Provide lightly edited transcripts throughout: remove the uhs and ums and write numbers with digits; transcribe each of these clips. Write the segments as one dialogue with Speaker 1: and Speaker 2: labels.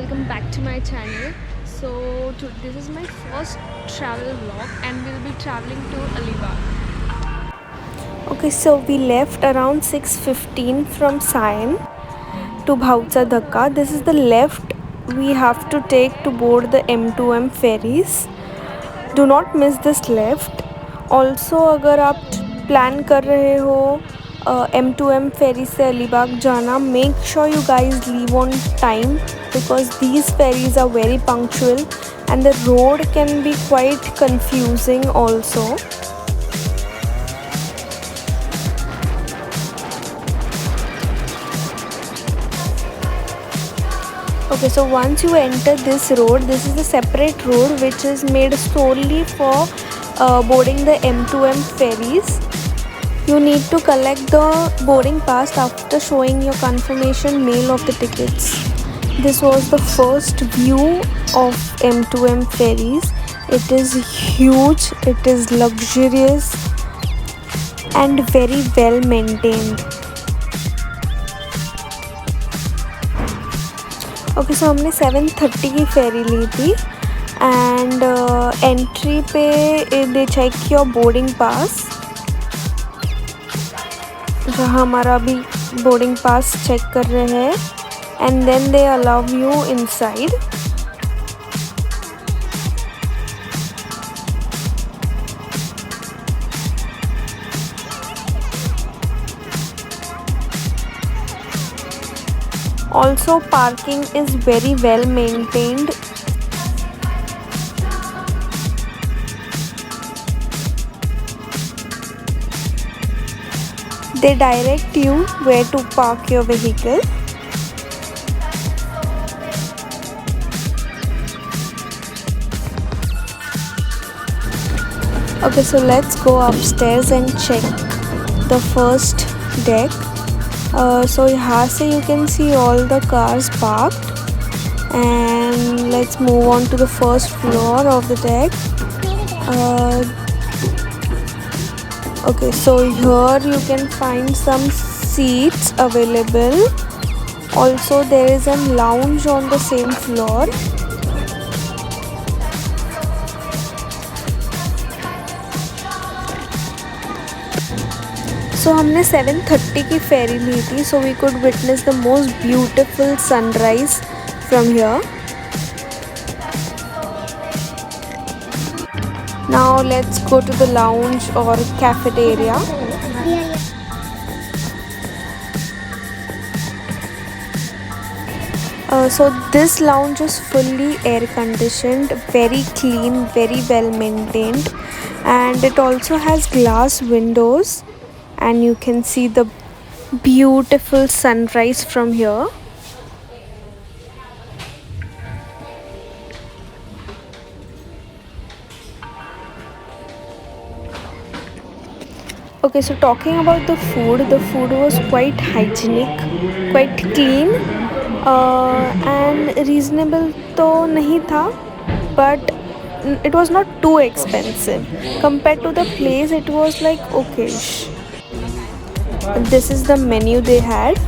Speaker 1: welcome back to my channel. This is my first travel vlog and we'll be traveling to Alibag.
Speaker 2: Okay, so we left around 6:15 from Sion to Bhautsa Dhaka. This is the left we have to take to board the M2M ferries. Do not miss this left. Also, अगर आप plan कर रहे हो M2M ferry से अलीबाग जाना, make sure you guys leave on time because these ferries are very punctual and the road can be quite confusing also. Okay, so once you enter this road, this is a separate road which is made solely for boarding the M2M ferries. You need to collect the boarding pass after showing your confirmation mail of the tickets. This was the first view of M2M ferries. It is huge, it is luxurious and very well maintained. Okay so हमने 7:30 की ferry ली थी and entry पे they check your boarding pass, जहाँ हमारा अभी boarding pass check कर रहे हैं and then they allow you inside. Also, parking is very well maintained. They direct you where to park your vehicle. Okay, so let's go upstairs and check the first deck. So यहाँ से you can see all the cars parked and let's move on to the first floor of the deck. Okay, so here you can find some seats available. Also there is a lounge on the same floor. So हमने 7:30 की ferry ली थी, so we could witness the most beautiful sunrise from here. Now let's go to the lounge or cafeteria. So this lounge is fully air conditioned, very clean, very well maintained, and it also has glass windows and you can see the beautiful sunrise from here. Okay, so talking about the food was quite hygienic, quite clean and reasonable तो नहीं था, but it was not too expensive compared to the place. It was like okayish. This is the menu they had.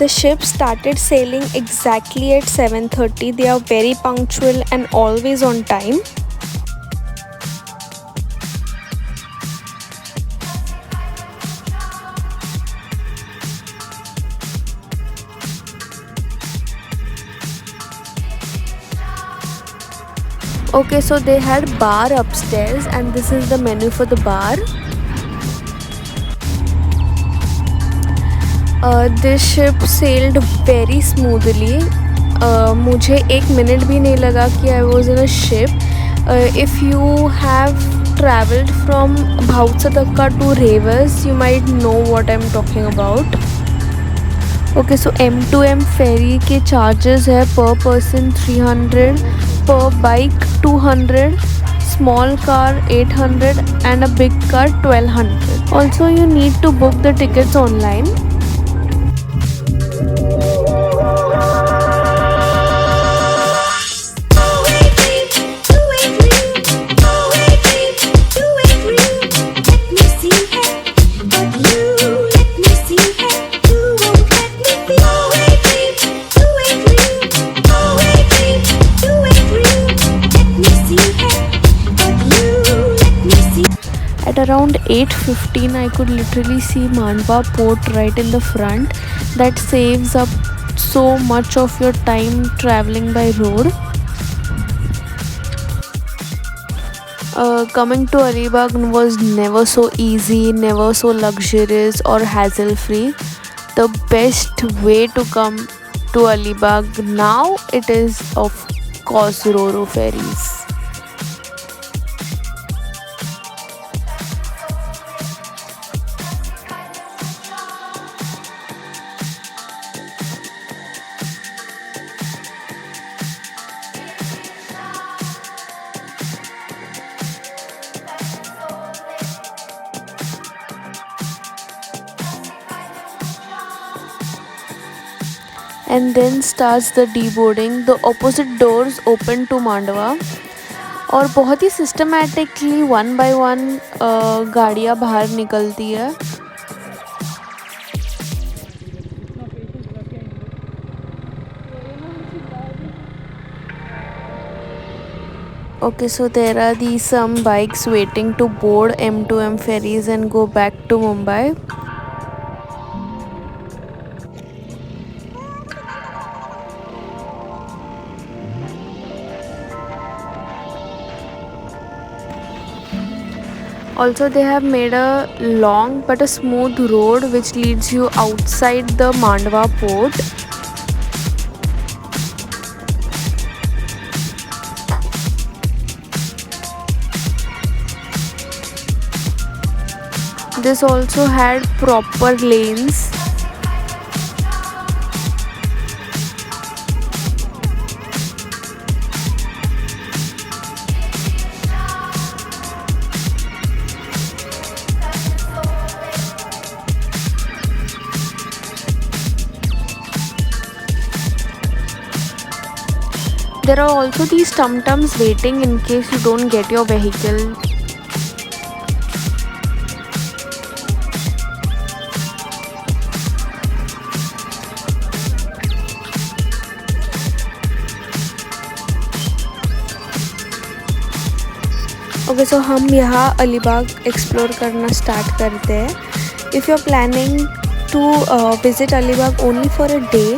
Speaker 2: The ship started sailing exactly at 7:30. They are very punctual and always on time. Okay, so they had bar upstairs and this is the menu for the bar. This ship sailed very smoothly. मुझे 1 minute भी नहीं लगा कि I was in a ship. If you have traveled from Bhautsa Dhaka to Revas, you might know what I'm talking about. Okay, so M2M ferry के charges है per person 300, per bike 200, small car 800 and a big car 1200. Also you need to book the tickets online. around 8:15 I could literally see Mandwa port right in the front. That saves up so much of your time traveling by road. Coming to Alibag was never so easy, never so luxurious or hassle free. The best way to come to Alibag now, it is of course Roro ferries. And then starts the deboarding. The opposite doors open to Mandwa और बहुत ही systematically one by one गाड़ियाँ बाहर निकलती है. Okay, so there are these some bikes waiting to board M2M ferries and go back to Mumbai. Also, they have made a long but a smooth road which leads you outside the Mandwa port. This also had proper lanes. There are also these tum-tums waiting in case you don't get your vehicle. Okay, so हम यहाँ Alibag explore करना start करते हैं. If you're planning to visit Alibag only for a day,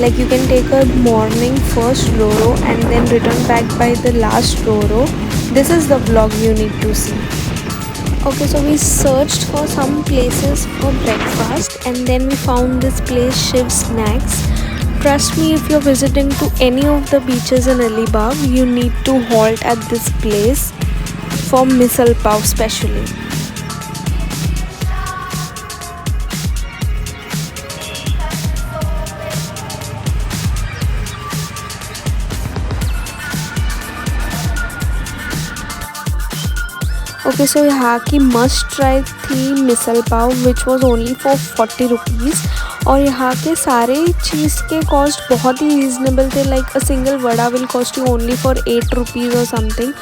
Speaker 2: like you can take a morning first Roro and then return back by the last Roro. This is the vlog you need to see. Okay, so we searched for some places for breakfast and then we found this place Shiv Snacks. Trust me, if you're visiting to any of the beaches in Alibag, you need to halt at this place for misal pav specially. Okay, so यहाँ की must try थी misal pav which was only for 40 rupees और यहाँ के सारे चीज़ के cost बहुत ही रीजनेबल थे. Like a single vada will cost you only for 8 rupees और something.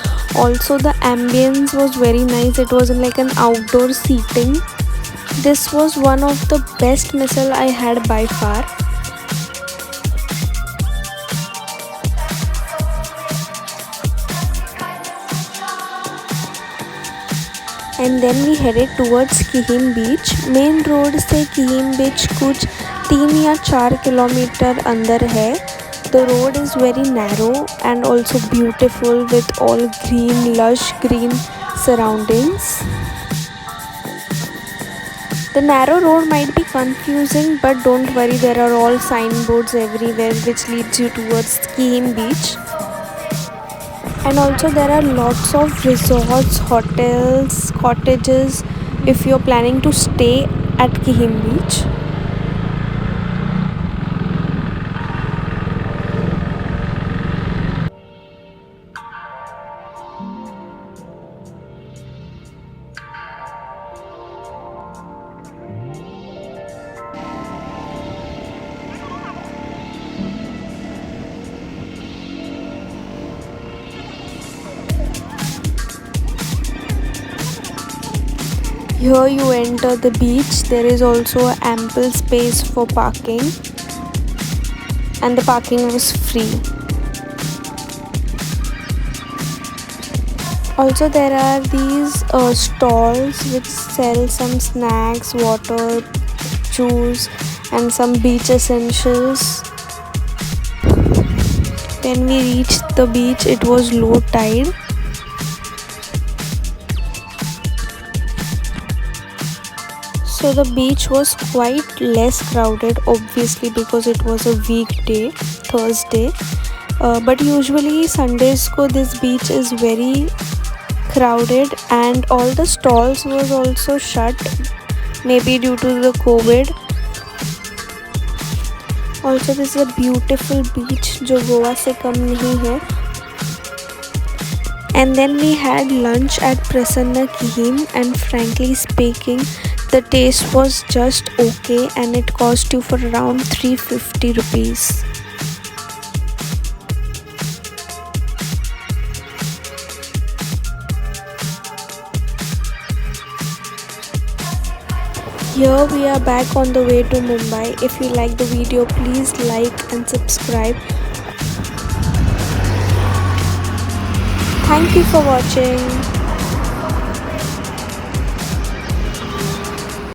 Speaker 2: Also the ambience was very nice. It was in like an outdoor seating. This was one of the best misal I had by far. And then we headed towards Kihim beach. Main road से किहिम बीच कुछ 3 या 4 kilometre अंदर है. The road is very narrow and also beautiful with all green lush green surroundings. The narrow road might be confusing, but don't worry, there are all signboards everywhere which leads you towards Kihim beach. And also there are lots of resorts, hotels, cottages if you're planning to stay at Kihim beach. Here you enter the beach. There is also ample space for parking and the parking was free. Also, there are these stalls which sell some snacks, water, juice, and some beach essentials. When we reached the beach, it was low tide. So the beach was quite less crowded, obviously, because it was a weekday, Thursday. But usually Sundays ko this beach is very crowded, and all the stalls was also shut, maybe due to the COVID. Also, this is a beautiful beach जो गोवा से कम नहीं है. And then we had lunch at Prasanna Kihim, and frankly speaking, the taste was just okay, and it cost you for around 350 rupees. Here we are back on the way to Mumbai. If you like the video, please like and subscribe. Thank you for watching.